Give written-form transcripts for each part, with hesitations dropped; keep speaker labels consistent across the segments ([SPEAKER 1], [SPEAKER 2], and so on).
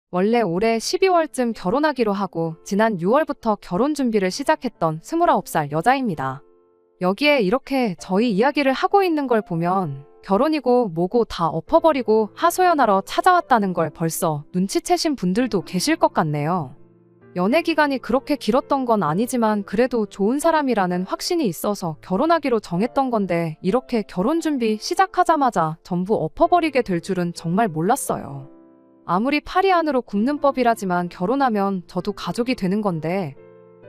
[SPEAKER 1] 원래 올해 12월쯤 결혼하기로 하고 지난 6월부터 결혼 준비를 시작했던 29살 여자입니다. 여기에 이렇게 저희 이야기를 하고 있는 걸 보면 결혼이고 뭐고 다 엎어버리고 하소연하러 찾아왔다는 걸 벌써 눈치채신 분들도 계실 것 같네요. 연애 기간이 그렇게 길었던 건 아니지만 그래도 좋은 사람이라는 확신이 있어서 결혼하기로 정했던 건데 이렇게 결혼 준비 시작하자마자 전부 엎어버리게 될 줄은 정말 몰랐어요. 아무리 팔이 안으로 굽는 법이라지만 결혼하면 저도 가족이 되는 건데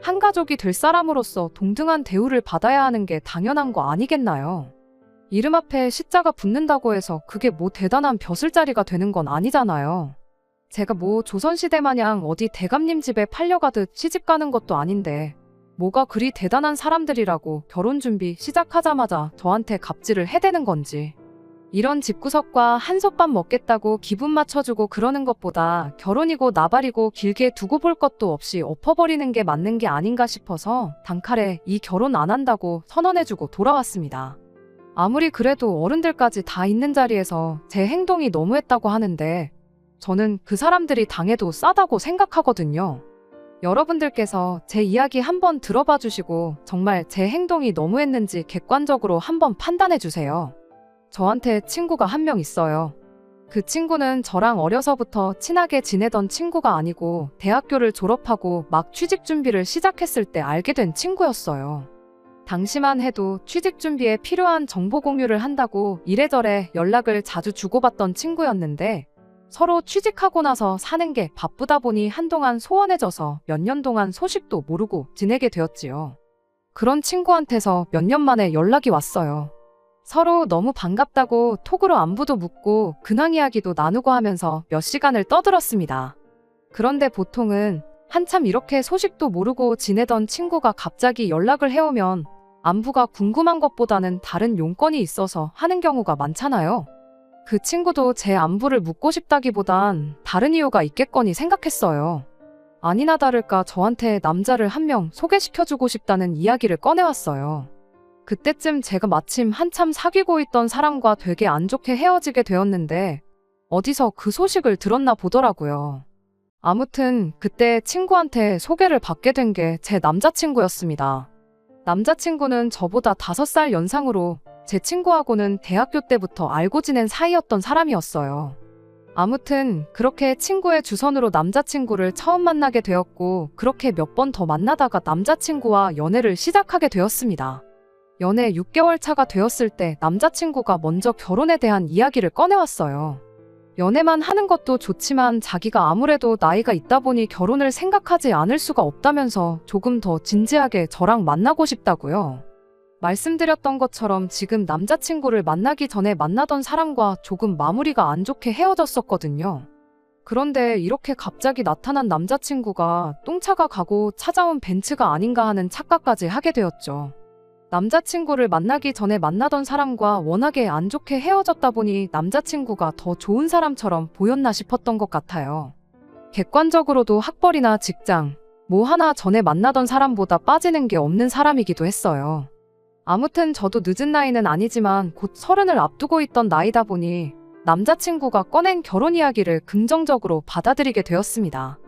[SPEAKER 1] 한 가족이 될 사람으로서 동등한 대우를 받아야 하는 게 당연한 거 아니겠나요? 이름 앞에 시자가 붙는다고 해서 그게 뭐 대단한 벼슬자리가 되는 건 아니잖아요. 제가 뭐 조선시대 마냥 어디 대감님 집에 팔려가듯 시집 가는 것도 아닌데 뭐가 그리 대단한 사람들이라고 결혼 준비 시작하자마자 저한테 갑질을 해대는 건지. 이런 집구석과 한솥밥 먹겠다고 기분 맞춰주고 그러는 것보다 결혼이고 나발이고 길게 두고 볼 것도 없이 엎어버리는 게 맞는 게 아닌가 싶어서 단칼에 이 결혼 안 한다고 선언해주고 돌아왔습니다. 아무리 그래도 어른들까지 다 있는 자리에서 제 행동이 너무했다고 하는데 저는 그 사람들이 당해도 싸다고 생각하거든요. 여러분들께서 제 이야기 한번 들어봐 주시고 정말 제 행동이 너무했는지 객관적으로 한번 판단해 주세요. 저한테 친구가 한 명 있어요. 그 친구는 저랑 어려서부터 친하게 지내던 친구가 아니고 대학교를 졸업하고 막 취직 준비를 시작했을 때 알게 된 친구였어요. 당시만 해도 취직 준비에 필요한 정보 공유를 한다고 이래저래 연락을 자주 주고받던 친구였는데 서로 취직하고 나서 사는 게 바쁘다 보니 한동안 소원해져서 몇 년 동안 소식도 모르고 지내게 되었지요. 그런 친구한테서 몇 년 만에 연락이 왔어요. 서로 너무 반갑다고 톡으로 안부도 묻고 근황 이야기도 나누고 하면서 몇 시간을 떠들었습니다. 그런데 보통은 한참 이렇게 소식도 모르고 지내던 친구가 갑자기 연락을 해오면 안부가 궁금한 것보다는 다른 용건이 있어서 하는 경우가 많잖아요. 그 친구도 제 안부를 묻고 싶다기보단 다른 이유가 있겠거니 생각했어요. 아니나 다를까 저한테 남자를 한 명 소개시켜주고 싶다는 이야기를 꺼내왔어요. 그때쯤 제가 마침 한참 사귀고 있던 사람과 되게 안 좋게 헤어지게 되었는데 어디서 그 소식을 들었나 보더라고요. 아무튼 그때 친구한테 소개를 받게 된 게 제 남자친구였습니다. 남자친구는 저보다 5살 연상으로 제 친구하고는 대학교 때부터 알고 지낸 사이였던 사람이었어요. 아무튼 그렇게 친구의 주선으로 남자친구를 처음 만나게 되었고 그렇게 몇 번 더 만나다가 남자친구와 연애를 시작하게 되었습니다. 연애 6개월 차가 되었을 때 남자친구가 먼저 결혼에 대한 이야기를 꺼내왔어요. 연애만 하는 것도 좋지만 자기가 아무래도 나이가 있다 보니 결혼을 생각하지 않을 수가 없다면서 조금 더 진지하게 저랑 만나고 싶다고요. 말씀드렸던 것처럼 지금 남자친구를 만나기 전에 만나던 사람과 조금 마무리가 안 좋게 헤어졌었거든요. 그런데 이렇게 갑자기 나타난 남자친구가 똥차가 가고 찾아온 벤츠가 아닌가 하는 착각까지 하게 되었죠. 남자친구를 만나기 전에 만나던 사람과 워낙에 안 좋게 헤어졌다 보니 남자친구가 더 좋은 사람처럼 보였나 싶었던 것 같아요. 객관적으로도 학벌이나 직장, 뭐 하나 전에 만나던 사람보다 빠지는 게 없는 사람이기도 했어요. 아무튼 저도 늦은 나이는 아니지만 곧 30을 앞두고 있던 나이다 보니 남자친구가 꺼낸 결혼 이야기를 긍정적으로 받아들이게 되었습니다.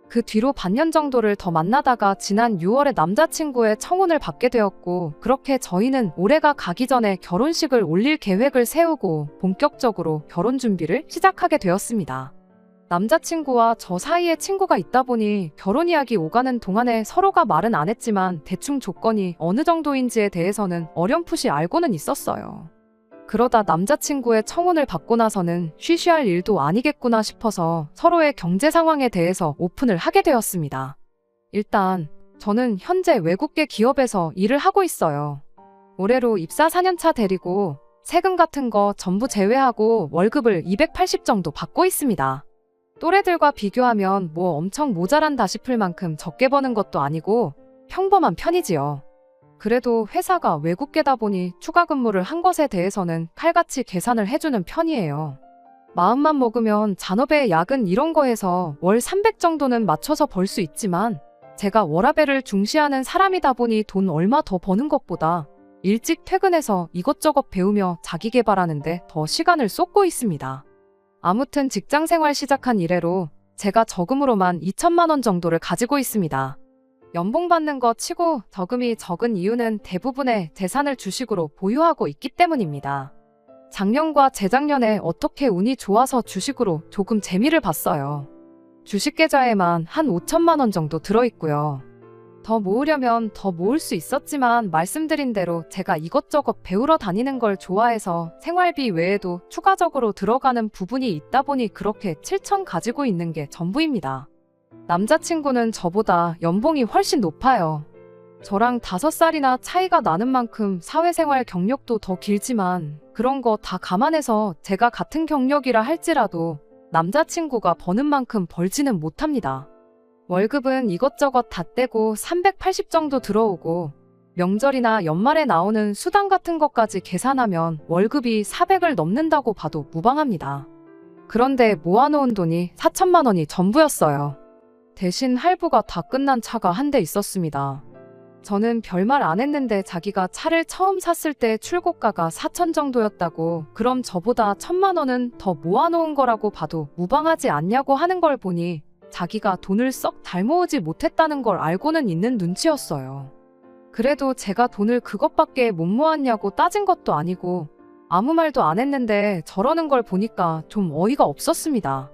[SPEAKER 1] 그 뒤로 반년 정도를 더 만나다가 지난 6월에 남자친구의 청혼을 받게 되었고 그렇게 저희는 올해가 가기 전에 결혼식을 올릴 계획을 세우고 본격적으로 결혼 준비를 시작하게 되었습니다. 남자친구와 저 사이에 친구가 있다 보니 결혼 이야기 오가는 동안에 서로가 말은 안 했지만 대충 조건이 어느 정도인지에 대해서는 어렴풋이 알고는 있었어요. 그러다 남자친구의 청혼을 받고 나서는 쉬쉬할 일도 아니겠구나 싶어서 서로의 경제 상황에 대해서 오픈을 하게 되었습니다. 일단 저는 현재 외국계 기업에서 일을 하고 있어요. 올해로 입사 4년차 대리고 세금 같은 거 전부 제외하고 월급을 280 정도 받고 있습니다. 또래들과 비교하면 뭐 엄청 모자란다 싶을 만큼 적게 버는 것도 아니고 평범한 편이지요. 그래도 회사가 외국계다 보니 추가 근무를 한 것에 대해서는 칼같이 계산을 해주는 편이에요. 마음만 먹으면 잔업에 야근 이런 거 해서 월 300 정도는 맞춰서 벌 수 있지만 제가 워라밸을 중시하는 사람이다 보니 돈 얼마 더 버는 것보다 일찍 퇴근해서 이것저것 배우며 자기 개발하는데 더 시간을 쏟고 있습니다. 아무튼 직장생활 시작한 이래로 제가 저금으로만 2천만 원 정도를 가지고 있습니다. 연봉 받는 거 치고 저금이 적은 이유는 대부분의 재산을 주식으로 보유하고 있기 때문입니다. 작년과 재작년에 어떻게 운이 좋아서 주식으로 조금 재미를 봤어요. 주식 계좌에만 한 5천만 원 정도 들어있고요. 더 모으려면 더 모을 수 있었지만 말씀드린 대로 제가 이것저것 배우러 다니는 걸 좋아해서 생활비 외에도 추가적으로 들어가는 부분이 있다 보니 그렇게 7천 가지고 있는 게 전부입니다. 남자친구는 저보다 연봉이 훨씬 높아요. 저랑 5살이나 차이가 나는 만큼 사회생활 경력도 더 길지만 그런 거 다 감안해서 제가 같은 경력이라 할지라도 남자친구가 버는 만큼 벌지는 못합니다. 월급은 이것저것 다 떼고 380 정도 들어오고 명절이나 연말에 나오는 수당 같은 것까지 계산하면 월급이 400을 넘는다고 봐도 무방합니다. 그런데 모아놓은 돈이 4천만 원이 전부였어요. 대신 할부가 다 끝난 차가 한 대 있었습니다. 저는 별말 안 했는데 자기가 차를 처음 샀을 때 출고가가 4천 정도였다고 그럼 저보다 1천만 원은 더 모아놓은 거라고 봐도 무방하지 않냐고 하는 걸 보니 자기가 돈을 썩 잘 모으지 못했다는 걸 알고는 있는 눈치였어요. 그래도 제가 돈을 그것밖에 못 모았냐고 따진 것도 아니고 아무 말도 안 했는데 저러는 걸 보니까 좀 어이가 없었습니다.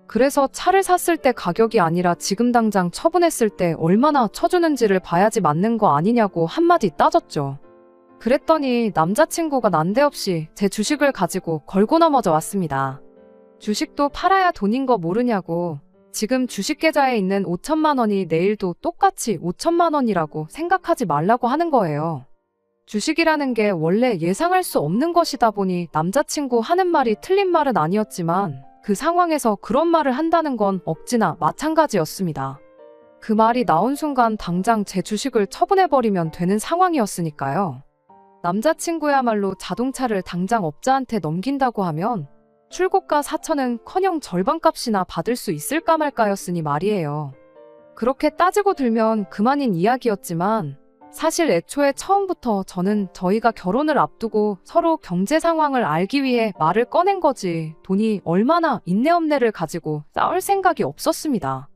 [SPEAKER 1] 그래서 차를 샀을 때 가격이 아니라 지금 당장 처분했을 때 얼마나 쳐주는지를 봐야지 맞는 거 아니냐고 한마디 따졌죠. 그랬더니 남자친구가 난데없이 제 주식을 가지고 걸고 넘어져 왔습니다. 주식도 팔아야 돈인 거 모르냐고 지금 주식 계좌에 있는 5천만 원이 내일도 똑같이 5천만 원이라고 생각하지 말라고 하는 거예요. 주식이라는 게 원래 예상할 수 없는 것이다 보니 남자친구 하는 말이 틀린 말은 아니었지만 그 상황에서 그런 말을 한다는 건 억지나 마찬가지였습니다. 그 말이 나온 순간 당장 제 주식을 처분해버리면 되는 상황이었으니까요. 남자친구야말로 자동차를 당장 업자한테 넘긴다고 하면 출고가 4천은 커녕 절반값이나 받을 수 있을까 말까였으니 말이에요. 그렇게 따지고 들면 그만인 이야기였지만 사실 애초에 처음부터 저는 저희가 결혼을 앞두고 서로 경제 상황을 알기 위해 말을 꺼낸 거지 돈이 얼마나 인내업내를 가지고 싸울 생각이 없었습니다.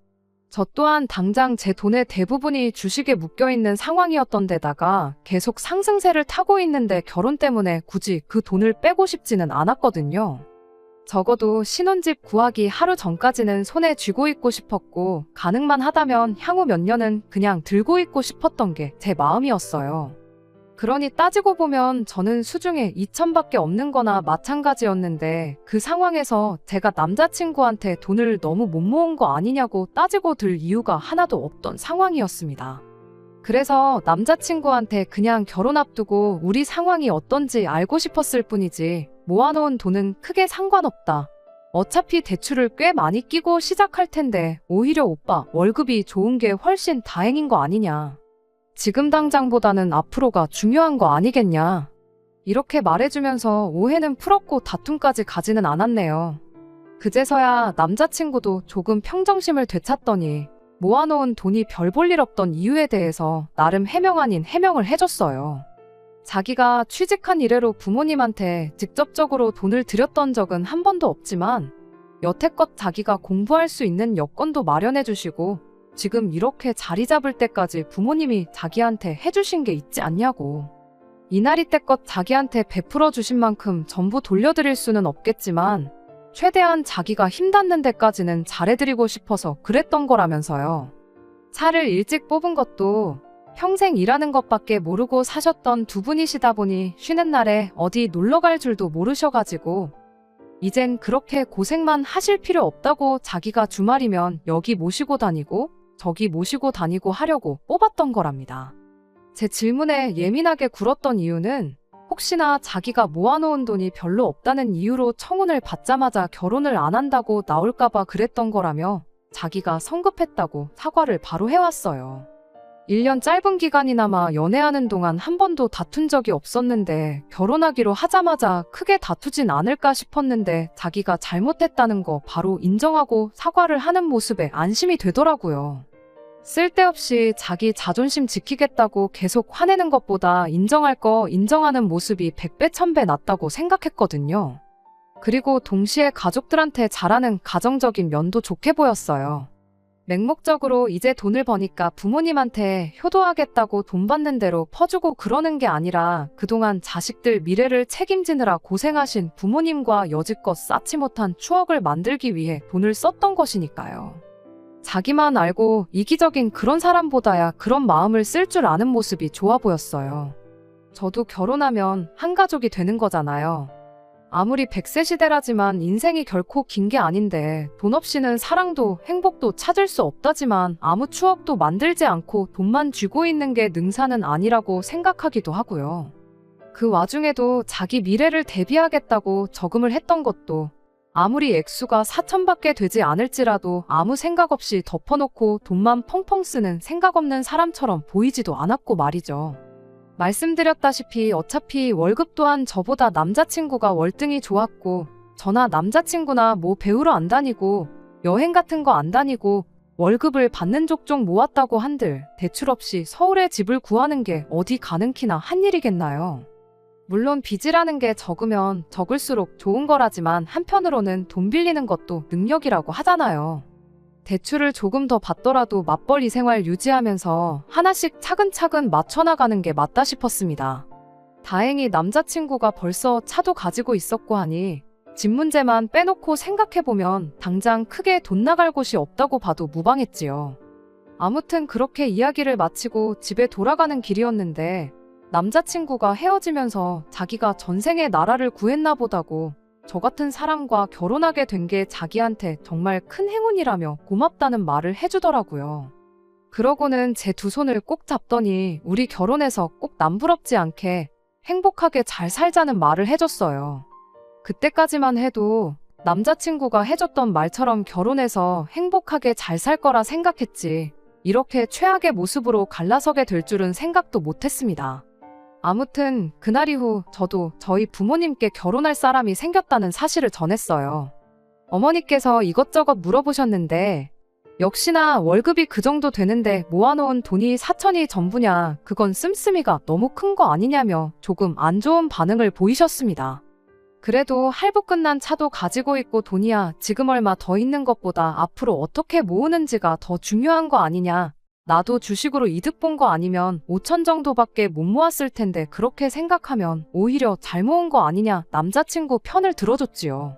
[SPEAKER 1] 저 또한 당장 제 돈의 대부분이 주식에 묶여있는 상황이었던 데다가 계속 상승세를 타고 있는데 결혼 때문에 굳이 그 돈을 빼고 싶지는 않았거든요. 적어도 신혼집 구하기 하루 전까지는 손에 쥐고 있고 싶었고 가능만 하다면 향후 몇 년은 그냥 들고 있고 싶었던 게 제 마음이었어요. 그러니 따지고 보면 저는 수중에 2천밖에 없는 거나 마찬가지였는데 그 상황에서 제가 남자친구한테 돈을 너무 못 모은 거 아니냐고 따지고 들 이유가 하나도 없던 상황이었습니다. 그래서 남자친구한테 그냥 결혼 앞두고 우리 상황이 어떤지 알고 싶었을 뿐이지 모아놓은 돈은 크게 상관없다. 어차피 대출을 꽤 많이 끼고 시작할 텐데 오히려 오빠 월급이 좋은 게 훨씬 다행인 거 아니냐. 지금 당장보다는 앞으로가 중요한 거 아니겠냐. 이렇게 말해주면서 오해는 풀었고 다툼까지 가지는 않았네요. 그제서야 남자친구도 조금 평정심을 되찾더니 모아놓은 돈이 별 볼 일 없던 이유에 대해서 나름 해명 아닌 해명을 해줬어요. 자기가 취직한 이래로 부모님한테 직접적으로 돈을 드렸던 적은 한 번도 없지만 여태껏 자기가 공부할 수 있는 여건도 마련해 주시고 지금 이렇게 자리 잡을 때까지 부모님이 자기한테 해주신 게 있지 않냐고. 이날이 때껏 자기한테 베풀어 주신 만큼 전부 돌려드릴 수는 없겠지만 최대한 자기가 힘닿는 데까지는 잘해드리고 싶어서 그랬던 거라면서요. 차를 일찍 뽑은 것도 평생 일하는 것밖에 모르고 사셨던 두 분이시다 보니 쉬는 날에 어디 놀러 갈 줄도 모르셔가지고 이젠 그렇게 고생만 하실 필요 없다고 자기가 주말이면 여기 모시고 다니고 저기 모시고 다니고 하려고 뽑았던 거랍니다. 제 질문에 예민하게 굴었던 이유는 혹시나 자기가 모아놓은 돈이 별로 없다는 이유로 청혼을 받자마자 결혼을 안 한다고 나올까봐 그랬던 거라며 자기가 성급했다고 사과를 바로 해왔어요. 1년 짧은 기간이나마 연애하는 동안 한 번도 다툰 적이 없었는데 결혼하기로 하자마자 크게 다투진 않을까 싶었는데 자기가 잘못했다는 거 바로 인정하고 사과를 하는 모습에 안심이 되더라고요. 쓸데없이 자기 자존심 지키겠다고 계속 화내는 것보다 인정할 거 인정하는 모습이 100배 1000배 낫다고 생각했거든요. 그리고 동시에 가족들한테 잘하는 가정적인 면도 좋게 보였어요. 맹목적으로 이제 돈을 버니까 부모님한테 효도하겠다고 돈 받는 대로 퍼주고 그러는 게 아니라 그동안 자식들 미래를 책임지느라 고생하신 부모님과 여지껏 쌓지 못한 추억을 만들기 위해 돈을 썼던 것이니까요. 자기만 알고 이기적인 그런 사람보다야 그런 마음을 쓸 줄 아는 모습이 좋아 보였어요. 저도 결혼하면 한 가족이 되는 거잖아요. 아무리 100세 시대라지만 인생이 결코 긴 게 아닌데 돈 없이는 사랑도 행복도 찾을 수 없다지만 아무 추억도 만들지 않고 돈만 쥐고 있는 게 능사는 아니라고 생각하기도 하고요. 그 와중에도 자기 미래를 대비하겠다고 저금을 했던 것도 아무리 액수가 4천밖에 되지 않을지라도 아무 생각 없이 덮어놓고 돈만 펑펑 쓰는 생각 없는 사람처럼 보이지도 않았고 말이죠. 말씀드렸다시피 어차피 월급 또한 저보다 남자친구가 월등히 좋았고 저나 남자친구나 뭐 배우러 안 다니고 여행 같은 거 안 다니고 월급을 받는 족족 모았다고 한들 대출 없이 서울에 집을 구하는 게 어디 가능키나 한 일이겠나요? 물론 빚이라는 게 적으면 적을수록 좋은 거라지만 한편으로는 돈 빌리는 것도 능력이라고 하잖아요. 대출을 조금 더 받더라도 맞벌이 생활 유지하면서 하나씩 차근차근 맞춰나가는 게 맞다 싶었습니다. 다행히 남자친구가 벌써 차도 가지고 있었고 하니 집 문제만 빼놓고 생각해보면 당장 크게 돈 나갈 곳이 없다고 봐도 무방했지요. 아무튼 그렇게 이야기를 마치고 집에 돌아가는 길이었는데 남자친구가 헤어지면서 자기가 전생에 나라를 구했나 보다고 저 같은 사람과 결혼하게 된 게 자기한테 정말 큰 행운이라며 고맙다는 말을 해주더라고요. 그러고는 제 두 손을 꼭 잡더니 우리 결혼해서 꼭 남부럽지 않게 행복하게 잘 살자는 말을 해줬어요. 그때까지만 해도 남자친구가 해줬던 말처럼 결혼해서 행복하게 잘 살 거라 생각했지 이렇게 최악의 모습으로 갈라서게 될 줄은 생각도 못했습니다. 아무튼 그날 이후 저도 저희 부모님께 결혼할 사람이 생겼다는 사실을 전했어요. 어머니께서 이것저것 물어보셨는데 역시나 월급이 그 정도 되는데 모아놓은 돈이 4천이 전부냐 그건 씀씀이가 너무 큰 거 아니냐며 조금 안 좋은 반응을 보이셨습니다. 그래도 할부 끝난 차도 가지고 있고 돈이야 지금 얼마 더 있는 것보다 앞으로 어떻게 모으는지가 더 중요한 거 아니냐. 나도 주식으로 이득 본 거 아니면 5천 정도밖에 못 모았을 텐데 그렇게 생각하면 오히려 잘 모은 거 아니냐 남자친구 편을 들어줬지요.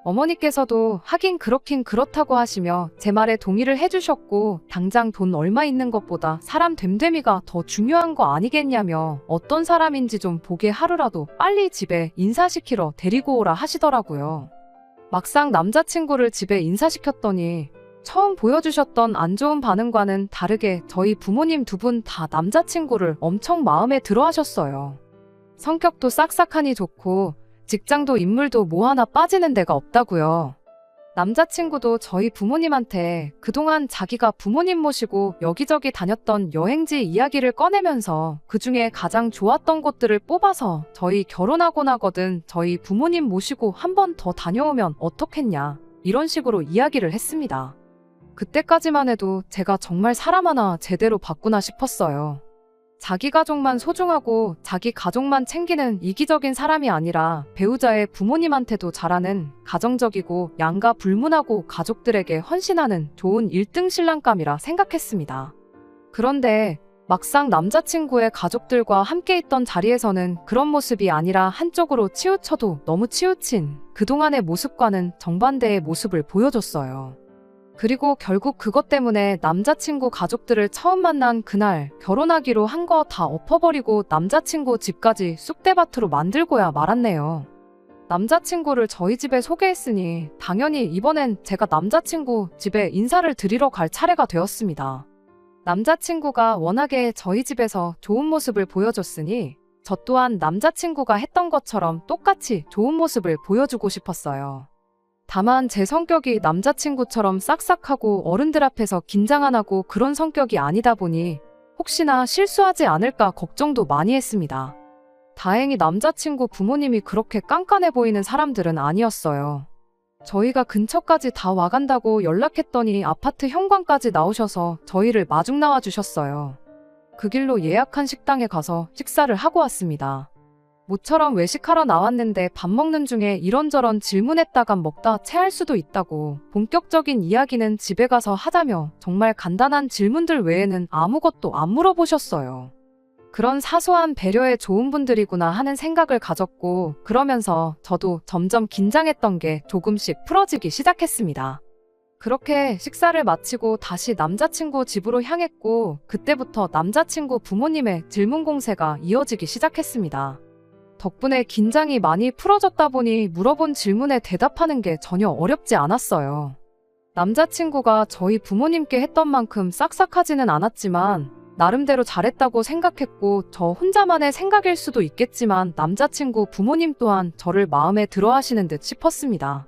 [SPEAKER 1] 어머니께서도 하긴 그렇긴 그렇다고 하시며 제 말에 동의를 해주셨고 당장 돈 얼마 있는 것보다 사람 됨됨이가 더 중요한 거 아니겠냐며 어떤 사람인지 좀 보게 하루라도 빨리 집에 인사시키러 데리고 오라 하시더라고요. 막상 남자친구를 집에 인사시켰더니 처음 보여주셨던 안 좋은 반응과는 다르게 저희 부모님 두 분 다 남자친구를 엄청 마음에 들어 하셨어요. 성격도 싹싹하니 좋고 직장도 인물도 뭐 하나 빠지는 데가 없다고요. 남자친구도 저희 부모님한테 그동안 자기가 부모님 모시고 여기저기 다녔던 여행지 이야기를 꺼내면서 그중에 가장 좋았던 곳들을 뽑아서 저희 결혼하고 나거든 저희 부모님 모시고 한 번 더 다녀오면 어떻겠냐 이런 식으로 이야기를 했습니다. 그때까지만 해도 제가 정말 사람 하나 제대로 봤구나 싶었어요. 자기 가족만 소중하고 자기 가족만 챙기는 이기적인 사람이 아니라 배우자의 부모님한테도 잘하는 가정적이고 양가 불문하고 가족들에게 헌신하는 좋은 1등 신랑감이라 생각했습니다. 그런데 막상 남자친구의 가족들과 함께 있던 자리에서는 그런 모습이 아니라 한쪽으로 치우쳐도 너무 치우친 그동안의 모습과는 정반대의 모습을 보여줬어요. 그리고 결국 그것 때문에 남자친구 가족들을 처음 만난 그날 결혼하기로 한 거 다 엎어버리고 남자친구 집까지 쑥대밭으로 만들고야 말았네요. 남자친구를 저희 집에 소개했으니 당연히 이번엔 제가 남자친구 집에 인사를 드리러 갈 차례가 되었습니다. 남자친구가 워낙에 저희 집에서 좋은 모습을 보여줬으니 저 또한 남자친구가 했던 것처럼 똑같이 좋은 모습을 보여주고 싶었어요. 다만 제 성격이 남자친구처럼 싹싹하고 어른들 앞에서 긴장 안 하고 그런 성격이 아니다 보니 혹시나 실수하지 않을까 걱정도 많이 했습니다. 다행히 남자친구 부모님이 그렇게 깐깐해 보이는 사람들은 아니었어요. 저희가 근처까지 다 와간다고 연락했더니 아파트 현관까지 나오셔서 저희를 마중 나와 주셨어요. 그 길로 예약한 식당에 가서 식사를 하고 왔습니다. 모처럼 외식하러 나왔는데 밥 먹는 중에 이런저런 질문했다간 먹다 체할 수도 있다고 본격적인 이야기는 집에 가서 하자며 정말 간단한 질문들 외에는 아무것도 안 물어보셨어요. 그런 사소한 배려에 좋은 분들이구나 하는 생각을 가졌고 그러면서 저도 점점 긴장했던 게 조금씩 풀어지기 시작했습니다. 그렇게 식사를 마치고 다시 남자친구 집으로 향했고 그때부터 남자친구 부모님의 질문 공세가 이어지기 시작했습니다. 덕분에 긴장이 많이 풀어졌다 보니 물어본 질문에 대답하는 게 전혀 어렵지 않았어요. 남자친구가 저희 부모님께 했던 만큼 싹싹하지는 않았지만 나름대로 잘했다고 생각했고 저 혼자만의 생각일 수도 있겠지만 남자친구 부모님 또한 저를 마음에 들어 하시는 듯 싶었습니다.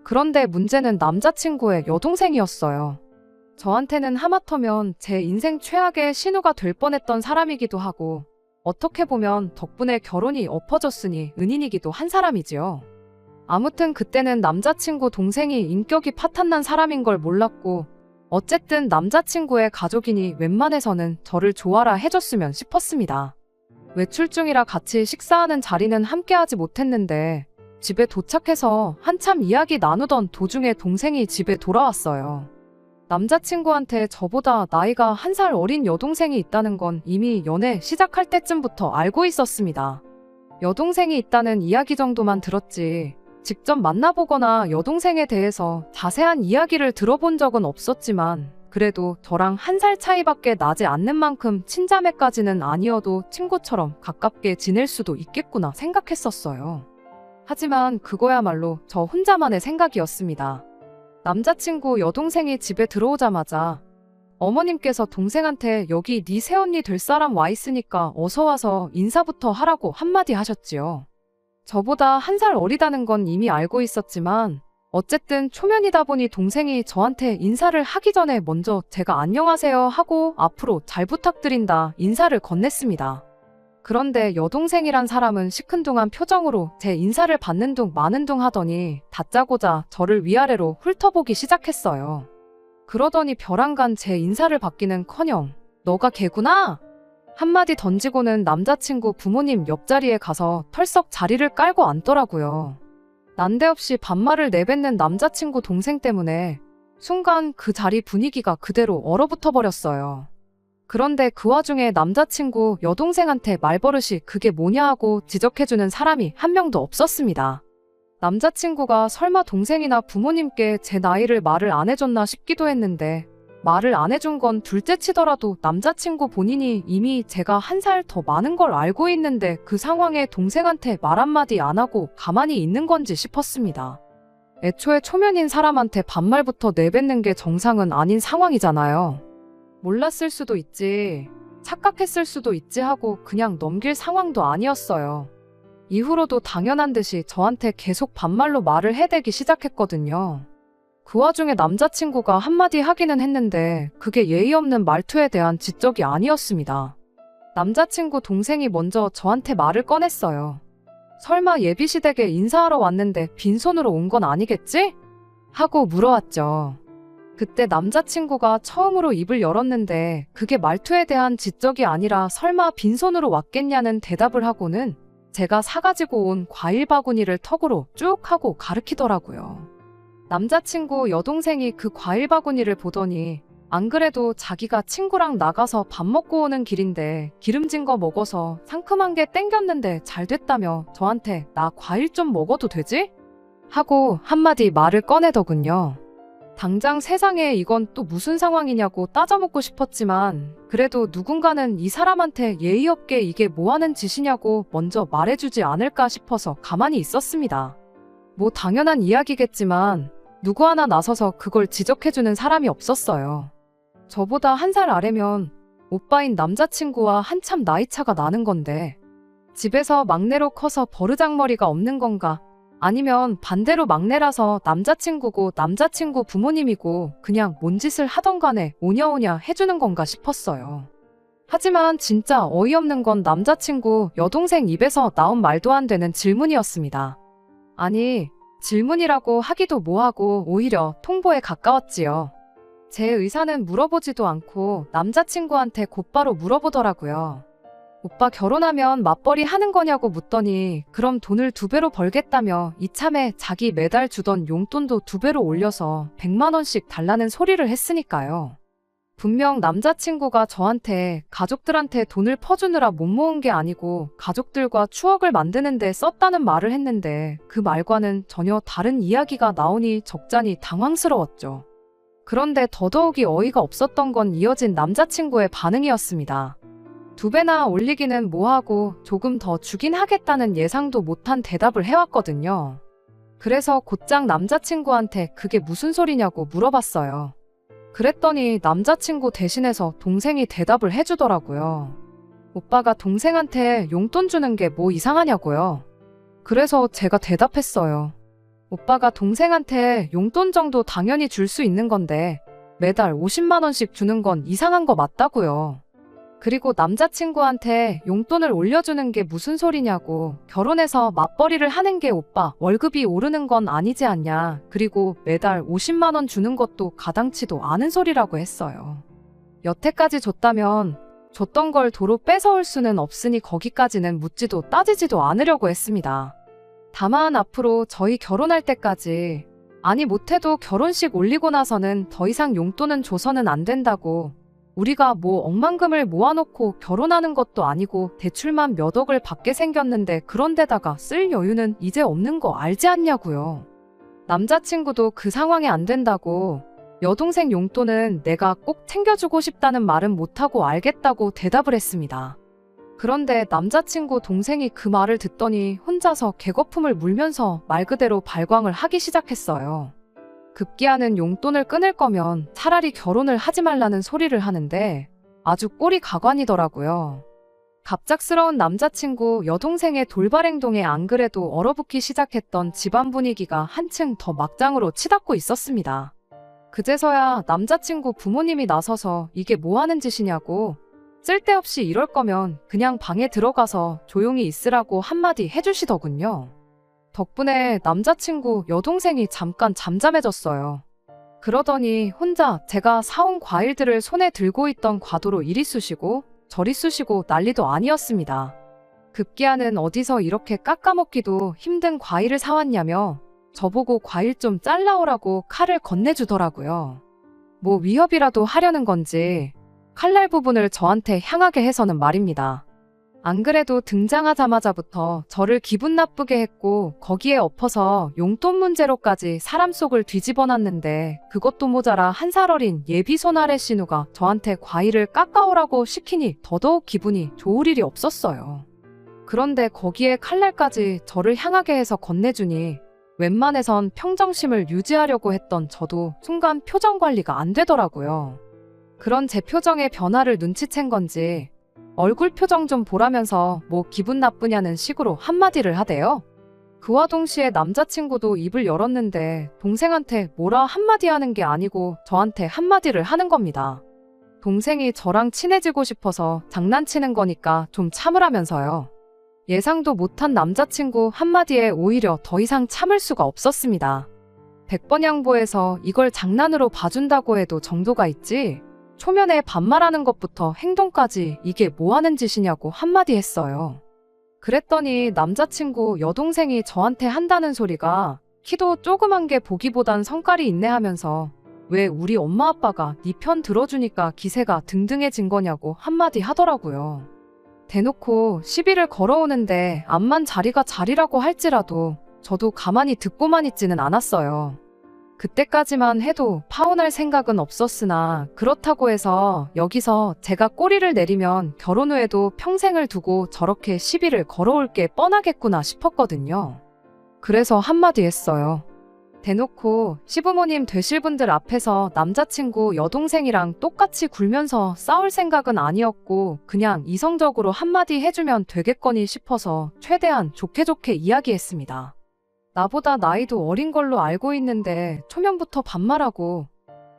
[SPEAKER 1] 그런데 문제는 남자친구의 여동생이었어요. 저한테는 하마터면 제 인생 최악의 신우가 될 뻔했던 사람이기도 하고 어떻게 보면 덕분에 결혼이 엎어졌으니 은인이기도 한 사람이지요. 아무튼 그때는 남자친구 동생이 인격이 파탄난 사람인 걸 몰랐고 어쨌든 남자친구의 가족이니 웬만해서는 저를 좋아라 해줬으면 싶었습니다. 외출 중이라 같이 식사하는 자리는 함께하지 못했는데 집에 도착해서 한참 이야기 나누던 도중에 동생이 집에 돌아왔어요. 남자친구한테 저보다 나이가 1살 어린 여동생이 있다는 건 이미 연애 시작할 때쯤부터 알고 있었습니다. 여동생이 있다는 이야기 정도만 들었지 직접 만나보거나 여동생에 대해서 자세한 이야기를 들어본 적은 없었지만 그래도 저랑 1살 차이밖에 나지 않는 만큼 친자매까지는 아니어도 친구처럼 가깝게 지낼 수도 있겠구나 생각했었어요. 하지만 그거야말로 저 혼자만의 생각이었습니다. 남자친구 여동생이 집에 들어오자마자 어머님께서 동생한테 여기 네 새언니 될 사람 와 있으니까 어서 와서 인사부터 하라고 한마디 하셨지요. 저보다 1살 어리다는 건 이미 알고 있었지만 어쨌든 초면이다 보니 동생이 저한테 인사를 하기 전에 먼저 제가 안녕하세요 하고 앞으로 잘 부탁드린다 인사를 건넸습니다. 그런데 여동생이란 사람은 시큰둥한 표정으로 제 인사를 받는 둥 마는 둥 하더니 다짜고짜 저를 위아래로 훑어보기 시작했어요. 그러더니 벼랑간 제 인사를 받기는커녕 너가 걔구나? 한마디 던지고는 남자친구 부모님 옆자리에 가서 털썩 자리를 깔고 앉더라고요. 난데없이 반말을 내뱉는 남자친구 동생 때문에 순간 그 자리 분위기가 그대로 얼어붙어 버렸어요. 그런데 그 와중에 남자친구 여동생한테 말버릇이 그게 뭐냐 하고 지적해주는 사람이 한 명도 없었습니다. 남자친구가 설마 동생이나 부모님께 제 나이를 말을 안 해줬나 싶기도 했는데 말을 안 해준 건 둘째 치더라도 남자친구 본인이 이미 제가 1살 더 많은 걸 알고 있는데 그 상황에 동생한테 말 한마디 안 하고 가만히 있는 건지 싶었습니다. 애초에 초면인 사람한테 반말부터 내뱉는 게 정상은 아닌 상황이잖아요. 몰랐을 수도 있지, 착각했을 수도 있지 하고 그냥 넘길 상황도 아니었어요. 이후로도 당연한 듯이 저한테 계속 반말로 말을 해대기 시작했거든요. 그 와중에 남자친구가 한마디 하기는 했는데 그게 예의 없는 말투에 대한 지적이 아니었습니다. 남자친구 동생이 먼저 저한테 말을 꺼냈어요. 설마 예비시댁에 인사하러 왔는데 빈손으로 온 건 아니겠지? 하고 물어왔죠. 그때 남자친구가 처음으로 입을 열었는데 그게 말투에 대한 지적이 아니라 설마 빈손으로 왔겠냐는 대답을 하고는 제가 사가지고 온 과일 바구니를 턱으로 쭉 하고 가리키더라고요. 남자친구 여동생이 그 과일 바구니를 보더니 안 그래도 자기가 친구랑 나가서 밥 먹고 오는 길인데 기름진 거 먹어서 상큼한 게 땡겼는데 잘 됐다며 저한테 나 과일 좀 먹어도 되지? 하고 한마디 말을 꺼내더군요. 당장 세상에 이건 또 무슨 상황이냐고 따져묻고 싶었지만 그래도 누군가는 이 사람한테 예의 없게 이게 뭐하는 짓이냐고 먼저 말해주지 않을까 싶어서 가만히 있었습니다. 뭐 당연한 이야기겠지만 누구 하나 나서서 그걸 지적해주는 사람이 없었어요. 저보다 1살 아래면 오빠인 남자친구와 한참 나이차가 나는 건데 집에서 막내로 커서 버르장머리가 없는 건가? 아니면 반대로 막내라서 남자친구고 남자친구 부모님이고 그냥 뭔 짓을 하던 간에 오냐오냐 해주는 건가 싶었어요. 하지만 진짜 어이없는 건 남자친구 여동생 입에서 나온 말도 안 되는 질문이었습니다. 아니, 질문이라고 하기도 뭐하고 오히려 통보에 가까웠지요. 제 의사는 물어보지도 않고 남자친구한테 곧바로 물어보더라고요. 오빠 결혼하면 맞벌이 하는 거냐고 묻더니 그럼 돈을 2배로 벌겠다며 이참에 자기 매달 주던 용돈도 2배로 올려서 100만 원씩 달라는 소리를 했으니까요. 분명 남자친구가 저한테 가족들한테 돈을 퍼주느라 못 모은 게 아니고 가족들과 추억을 만드는데 썼다는 말을 했는데 그 말과는 전혀 다른 이야기가 나오니 적잖이 당황스러웠죠. 그런데 더더욱이 어이가 없었던 건 이어진 남자친구의 반응이었습니다. 2배나 올리기는 뭐하고 조금 더 주긴 하겠다는 예상도 못한 대답을 해왔거든요. 그래서 곧장 남자친구한테 그게 무슨 소리냐고 물어봤어요. 그랬더니 남자친구 대신해서 동생이 대답을 해주더라고요. 오빠가 동생한테 용돈 주는 게 뭐 이상하냐고요. 그래서 제가 대답했어요. 오빠가 동생한테 용돈 정도 당연히 줄 수 있는 건데 매달 50만 원씩 주는 건 이상한 거 맞다고요. 그리고 남자친구한테 용돈을 올려주는 게 무슨 소리냐고, 결혼해서 맞벌이를 하는 게 오빠 월급이 오르는 건 아니지 않냐, 그리고 매달 50만 원 주는 것도 가당치도 않은 소리라고 했어요. 여태까지 줬다면 줬던 걸 도로 뺏어올 수는 없으니 거기까지는 묻지도 따지지도 않으려고 했습니다. 다만 앞으로 저희 결혼할 때까지, 아니 못해도 결혼식 올리고 나서는 더 이상 용돈은 줘서는 안 된다고, 우리가 뭐 억만금을 모아놓고 결혼하는 것도 아니고 대출만 몇 억을 받게 생겼는데 그런데다가 쓸 여유는 이제 없는 거 알지 않냐고요. 남자친구도 그 상황이 안 된다고, 여동생 용돈은 내가 꼭 챙겨주고 싶다는 말은 못하고 알겠다고 대답을 했습니다. 그런데 남자친구 동생이 그 말을 듣더니 혼자서 개거품을 물면서 말 그대로 발광을 하기 시작했어요. 급기야는 용돈을 끊을 거면 차라리 결혼을 하지 말라는 소리를 하는데 아주 꼴이 가관이더라고요. 갑작스러운 남자친구 여동생의 돌발 행동에 안 그래도 얼어붙기 시작했던 집안 분위기가 한층 더 막장으로 치닫고 있었습니다. 그제서야 남자친구 부모님이 나서서 이게 뭐 하는 짓이냐고, 쓸데없이 이럴 거면 그냥 방에 들어가서 조용히 있으라고 한마디 해주시더군요. 덕분에 남자친구 여동생이 잠깐 잠잠해졌어요. 그러더니 혼자 제가 사온 과일들을 손에 들고 있던 과도로 이리 쑤시고 저리 쑤시고 난리도 아니었습니다. 급기야는 어디서 이렇게 깎아먹기도 힘든 과일을 사왔냐며 저보고 과일 좀 잘라오라고 칼을 건네주더라고요. 뭐 위협이라도 하려는 건지 칼날 부분을 저한테 향하게 해서는 말입니다. 안 그래도 등장하자마자부터 저를 기분 나쁘게 했고 거기에 엎어서 용돈 문제로까지 사람 속을 뒤집어놨는데 그것도 모자라 한 살 어린 예비 손아래 신우가 저한테 과일을 깎아오라고 시키니 더더욱 기분이 좋을 일이 없었어요. 그런데 거기에 칼날까지 저를 향하게 해서 건네주니 웬만해선 평정심을 유지하려고 했던 저도 순간 표정 관리가 안 되더라고요. 그런 제 표정의 변화를 눈치챈 건지 얼굴 표정 좀 보라면서 뭐 기분 나쁘냐는 식으로 한마디를 하대요. 그와 동시에 남자친구도 입을 열었는데 동생한테 뭐라 한마디 하는 게 아니고 저한테 한마디를 하는 겁니다. 동생이 저랑 친해지고 싶어서 장난치는 거니까 좀 참으라면서요. 예상도 못한 남자친구 한마디에 오히려 더 이상 참을 수가 없었습니다. 100번 양보해서 이걸 장난으로 봐준다고 해도 정도가 있지, 초면에 반말하는 것부터 행동까지 이게 뭐 하는 짓이냐고 한마디 했어요. 그랬더니 남자친구 여동생이 저한테 한다는 소리가 키도 조그만 게 보기보단 성깔이 있네 하면서 왜 우리 엄마 아빠가 네 편 들어주니까 기세가 등등해진 거냐고 한마디 하더라고요. 대놓고 시비를 걸어오는데 암만 자리가 자리라고 할지라도 저도 가만히 듣고만 있지는 않았어요. 그때까지만 해도 파혼할 생각은 없었으나 그렇다고 해서 여기서 제가 꼬리를 내리면 결혼 후에도 평생을 두고 저렇게 시비를 걸어올 게 뻔하겠구나 싶었거든요. 그래서 한마디 했어요. 대놓고 시부모님 되실 분들 앞에서 남자친구 여동생이랑 똑같이 굴면서 싸울 생각은 아니었고 그냥 이성적으로 한마디 해주면 되겠거니 싶어서 최대한 좋게 좋게 이야기했습니다. 나보다 나이도 어린 걸로 알고 있는데 초면부터 반말하고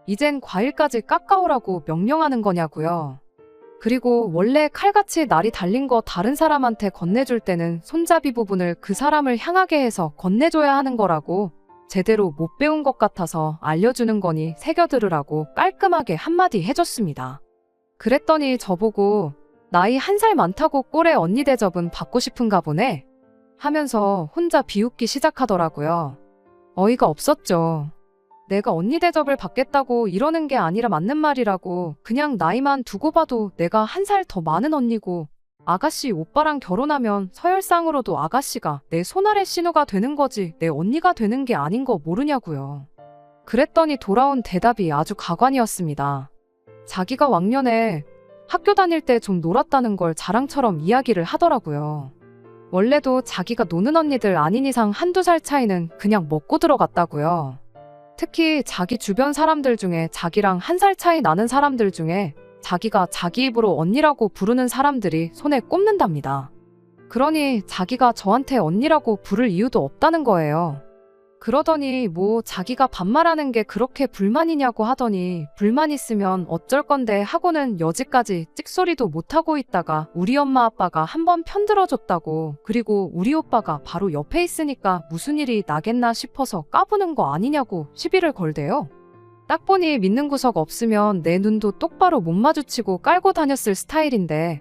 [SPEAKER 1] 이젠 과일까지 깎아오라고 명령하는 거냐고요. 그리고 원래 칼같이 날이 달린 거 다른 사람한테 건네줄 때는 손잡이 부분을 그 사람을 향하게 해서 건네줘야 하는 거라고 제대로 못 배운 것 같아서 알려주는 거니 새겨들으라고 깔끔하게 한마디 해줬습니다. 그랬더니 저보고 나이 1살 많다고 꼴에 언니 대접은 받고 싶은가 보네 하면서 혼자 비웃기 시작하더라고요. 어이가 없었죠. 내가 언니 대접을 받겠다고 이러는 게 아니라 맞는 말이라고. 그냥 나이만 두고 봐도 내가 1살 더 많은 언니고 아가씨 오빠랑 결혼하면 서열상으로도 아가씨가 내 손아래 신우가 되는 거지 내 언니가 되는 게 아닌 거 모르냐고요. 그랬더니 돌아온 대답이 아주 가관이었습니다. 자기가 왕년에 학교 다닐 때 좀 놀았다는 걸 자랑처럼 이야기를 하더라고요. 원래도 자기가 노는 언니들 아닌 이상 1~2살 차이는 그냥 먹고 들어갔다고요. 특히 자기 주변 사람들 중에 자기랑 1살 차이 나는 사람들 중에 자기가 자기 입으로 언니라고 부르는 사람들이 손에 꼽는답니다. 그러니 자기가 저한테 언니라고 부를 이유도 없다는 거예요. 그러더니 뭐 자기가 반말하는 게 그렇게 불만이냐고 하더니 불만 있으면 어쩔 건데 하고는 여지까지 찍소리도 못하고 있다가 우리 엄마 아빠가 한번 편들어줬다고 그리고 우리 오빠가 바로 옆에 있으니까 무슨 일이 나겠나 싶어서 까부는 거 아니냐고 시비를 걸대요. 딱 보니 믿는 구석 없으면 내 눈도 똑바로 못 마주치고 깔고 다녔을 스타일인데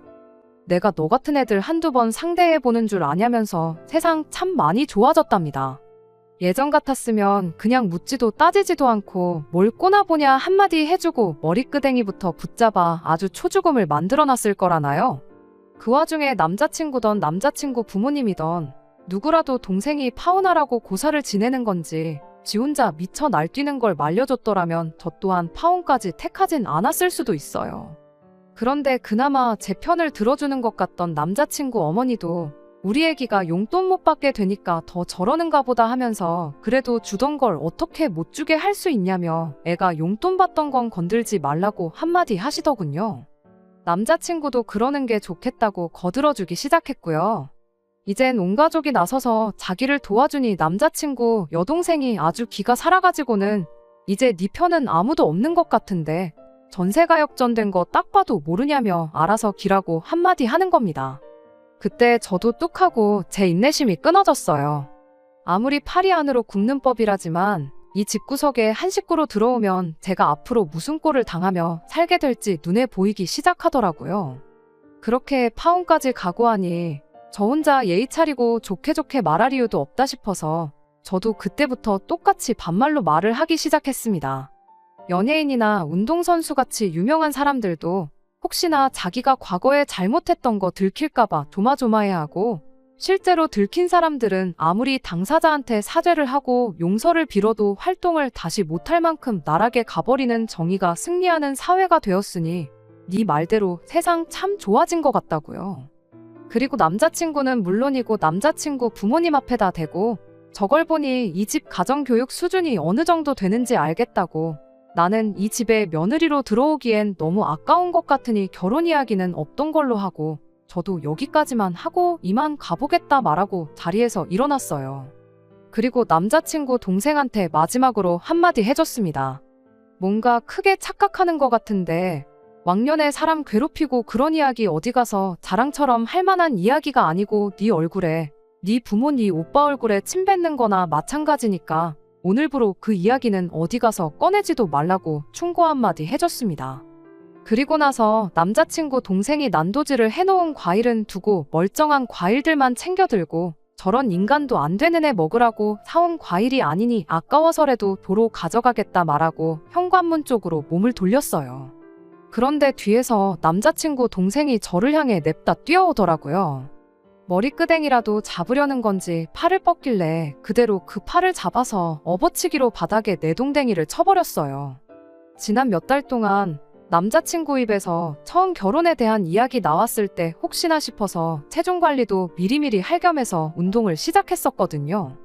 [SPEAKER 1] 내가 너 같은 애들 1~2번 상대해보는 줄 아냐면서 세상 참 많이 좋아졌답니다. 예전 같았으면 그냥 묻지도 따지지도 않고 뭘 꼬나보냐 한마디 해주고 머리끄댕이부터 붙잡아 아주 초죽음을 만들어놨을 거라나요? 그 와중에 남자친구던 남자친구 부모님이던 누구라도 동생이 파혼하라고 고사를 지내는 건지 지 혼자 미쳐 날뛰는 걸 말려줬더라면 저 또한 파혼까지 택하진 않았을 수도 있어요. 그런데 그나마 제 편을 들어주는 것 같던 남자친구 어머니도 우리 애기가 용돈 못 받게 되니까 더 저러는가 보다 하면서 그래도 주던 걸 어떻게 못 주게 할 수 있냐며 애가 용돈 받던 건 건들지 말라고 한마디 하시더군요. 남자친구도 그러는 게 좋겠다고 거들어주기 시작했고요. 이젠 온 가족이 나서서 자기를 도와주니 남자친구 여동생이 아주 기가 살아가지고는 이제 네 편은 아무도 없는 것 같은데 전세가 역전된 거 딱 봐도 모르냐며 알아서 기라고 한마디 하는 겁니다. 그때 저도 뚝하고 제 인내심이 끊어졌어요. 아무리 파리 안으로 굽는 법이라지만 이 집구석에 한 식구로 들어오면 제가 앞으로 무슨 꼴을 당하며 살게 될지 눈에 보이기 시작하더라고요. 그렇게 파혼까지 각오하니 저 혼자 예의 차리고 좋게 좋게 말할 이유도 없다 싶어서 저도 그때부터 똑같이 반말로 말을 하기 시작했습니다. 연예인이나 운동선수같이 유명한 사람들도 혹시나 자기가 과거에 잘못했던 거 들킬까봐 조마조마해하고 실제로 들킨 사람들은 아무리 당사자한테 사죄를 하고 용서를 빌어도 활동을 다시 못할 만큼 나락에 가버리는 정의가 승리하는 사회가 되었으니 네 말대로 세상 참 좋아진 것 같다고요. 그리고 남자친구는 물론이고 남자친구 부모님 앞에다 대고 저걸 보니 이 집 가정교육 수준이 어느 정도 되는지 알겠다고 나는 이 집에 며느리로 들어오기엔 너무 아까운 것 같으니 결혼 이야기는 없던 걸로 하고 저도 여기까지만 하고 이만 가보겠다 말하고 자리에서 일어났어요. 그리고 남자친구 동생한테 마지막으로 한마디 해줬습니다. 뭔가 크게 착각하는 것 같은데 왕년에 사람 괴롭히고 그런 이야기 어디 가서 자랑처럼 할 만한 이야기가 아니고 네 얼굴에 네 부모 네 오빠 얼굴에 침 뱉는 거나 마찬가지니까 오늘부로 그 이야기는 어디 가서 꺼내지도 말라고 충고 한마디 해줬습니다. 그리고 나서 남자친구 동생이 난도질을 해놓은 과일은 두고 멀쩡한 과일들만 챙겨 들고 저런 인간도 안 되는 애 먹으라고 사온 과일이 아니니 아까워서라도 도로 가져가겠다 말하고 현관문 쪽으로 몸을 돌렸어요. 그런데 뒤에서 남자친구 동생이 저를 향해 냅다 뛰어오더라고요. 머리끄댕이라도 잡으려는 건지 팔을 뻗길래 그대로 그 팔을 잡아서 업어치기로 바닥에 내동댕이를 쳐버렸어요. 지난 몇 달 동안 남자친구 입에서 처음 결혼에 대한 이야기 나왔을 때 혹시나 싶어서 체중 관리도 미리미리 할 겸해서 운동을 시작했었거든요.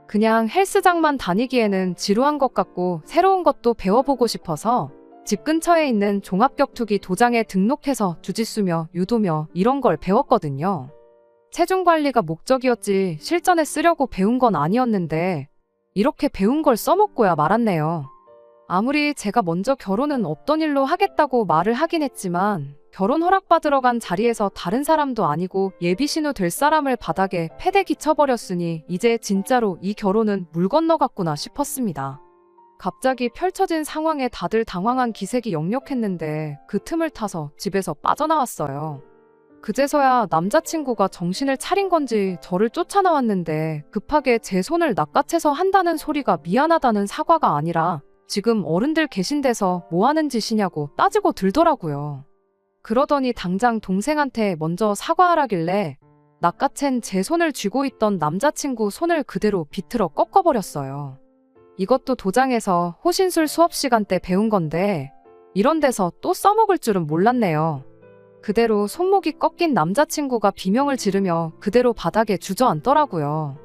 [SPEAKER 1] 그냥 헬스장만 다니기에는 지루한 것 같고 새로운 것도 배워보고 싶어서 집 근처에 있는 종합격투기 도장에 등록해서 주짓수며 유도며 이런 걸 배웠거든요. 체중 관리가 목적이었지 실전에 쓰려고 배운 건 아니었는데 이렇게 배운 걸 써먹고야 말았네요. 아무리 제가 먼저 결혼은 없던 일로 하겠다고 말을 하긴 했지만 결혼 허락받으러 간 자리에서 다른 사람도 아니고 예비신우 될 사람을 바닥에 패대기 쳐버렸으니 이제 진짜로 이 결혼은 물 건너갔구나 싶었습니다. 갑자기 펼쳐진 상황에 다들 당황한 기색이 역력했는데 그 틈을 타서 집에서 빠져나왔어요. 그제서야 남자친구가 정신을 차린 건지 저를 쫓아나왔는데 급하게 제 손을 낚아채서 한다는 소리가 미안하다는 사과가 아니라 지금 어른들 계신 데서 뭐 하는 짓이냐고 따지고 들더라고요. 그러더니 당장 동생한테 먼저 사과하라길래 낚아챈 제 손을 쥐고 있던 남자친구 손을 그대로 비틀어 꺾어버렸어요. 이것도 도장에서 호신술 수업 시간 때 배운 건데 이런 데서 또 써먹을 줄은 몰랐네요. 그대로 손목이 꺾인 남자친구가 비명을 지르며 그대로 바닥에 주저앉더라고요.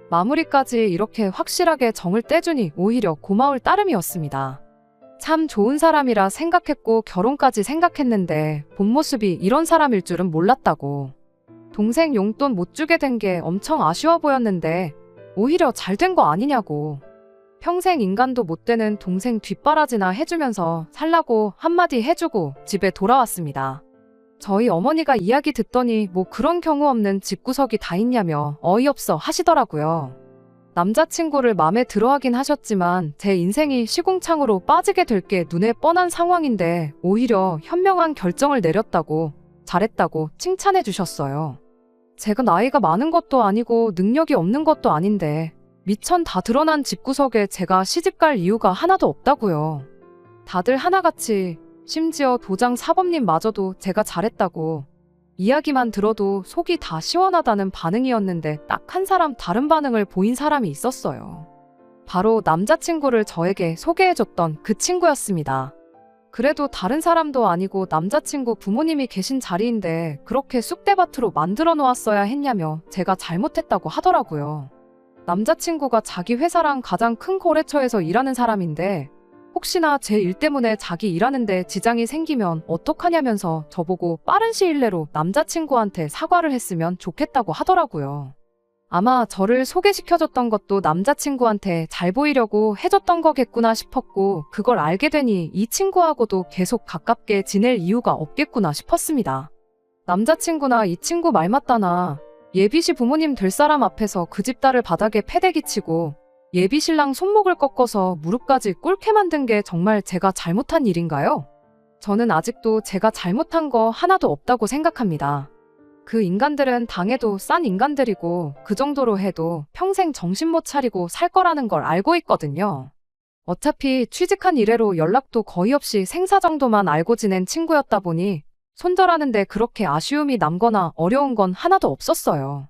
[SPEAKER 1] 마무리까지 이렇게 확실하게 정을 떼주니 오히려 고마울 따름이었습니다. 참 좋은 사람이라 생각했고 결혼까지 생각했는데 본 모습이 이런 사람일 줄은 몰랐다고. 동생 용돈 못 주게 된 게 엄청 아쉬워 보였는데 오히려 잘 된 거 아니냐고. 평생 인간도 못 되는 동생 뒷바라지나 해주면서 살라고 한마디 해주고 집에 돌아왔습니다. 저희 어머니가 이야기 듣더니 뭐 그런 경우 없는 집구석이 다 있냐며 어이없어 하시더라고요. 남자친구를 맘에 들어하긴 하셨지만 제 인생이 시궁창으로 빠지게 될 게 눈에 뻔한 상황인데 오히려 현명한 결정을 내렸다고 잘했다고 칭찬해 주셨어요. 제가 나이가 많은 것도 아니고 능력이 없는 것도 아닌데 미천 다 드러난 집구석에 제가 시집갈 이유가 하나도 없다고요. 다들 하나같이 심지어 도장 사범님마저도 제가 잘했다고 이야기만 들어도 속이 다 시원하다는 반응이었는데 딱 한 사람 다른 반응을 보인 사람이 있었어요. 바로 남자친구를 저에게 소개해줬던 그 친구였습니다. 그래도 다른 사람도 아니고 남자친구 부모님이 계신 자리인데 그렇게 쑥대밭으로 만들어 놓았어야 했냐며 제가 잘못했다고 하더라고요. 남자친구가 자기 회사랑 가장 큰 거래처에서 일하는 사람인데 혹시나 제 일 때문에 자기 일하는데 지장이 생기면 어떡하냐면서 저보고 빠른 시일 내로 남자친구한테 사과를 했으면 좋겠다고 하더라고요. 아마 저를 소개시켜줬던 것도 남자친구한테 잘 보이려고 해줬던 거겠구나 싶었고 그걸 알게 되니 이 친구하고도 계속 가깝게 지낼 이유가 없겠구나 싶었습니다. 남자친구나 이 친구 말 맞다나 예비시 부모님 될 사람 앞에서 그 집 딸을 바닥에 패대기 치고 예비신랑 손목을 꺾어서 무릎까지 꿇게 만든 게 정말 제가 잘못한 일인가요? 저는 아직도 제가 잘못한 거 하나도 없다고 생각합니다. 그 인간들은 당해도 싼 인간들이고 그 정도로 해도 평생 정신 못 차리고 살 거라는 걸 알고 있거든요. 어차피 취직한 이래로 연락도 거의 없이 생사 정도만 알고 지낸 친구였다 보니 손절하는데 그렇게 아쉬움이 남거나 어려운 건 하나도 없었어요.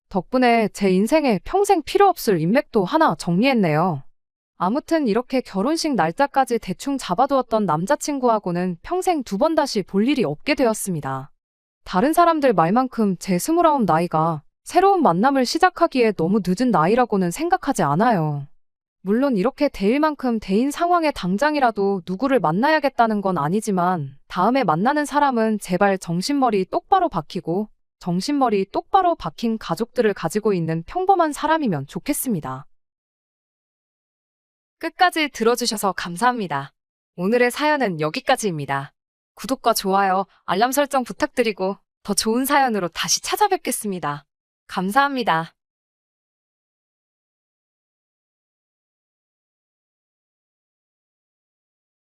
[SPEAKER 1] 덕분에 제 인생에 평생 필요 없을 인맥도 하나 정리했네요. 아무튼 이렇게 결혼식 날짜까지 대충 잡아두었던 남자친구하고는 평생 두 번 다시 볼 일이 없게 되었습니다. 다른 사람들 말만큼 제 29 나이가 새로운 만남을 시작하기에 너무 늦은 나이라고는 생각하지 않아요. 물론 이렇게 대일 만큼 대인 상황에 당장이라도 누구를 만나야겠다는 건 아니지만 다음에 만나는 사람은 제발 정신머리 똑바로 박히고 정신머리 똑바로 박힌 가족들을 가지고 있는 평범한 사람이면 좋겠습니다. 끝까지 들어주셔서 감사합니다. 오늘의 사연은 여기까지입니다. 구독과 좋아요, 알람 설정 부탁드리고 더 좋은 사연으로 다시 찾아뵙겠습니다. 감사합니다.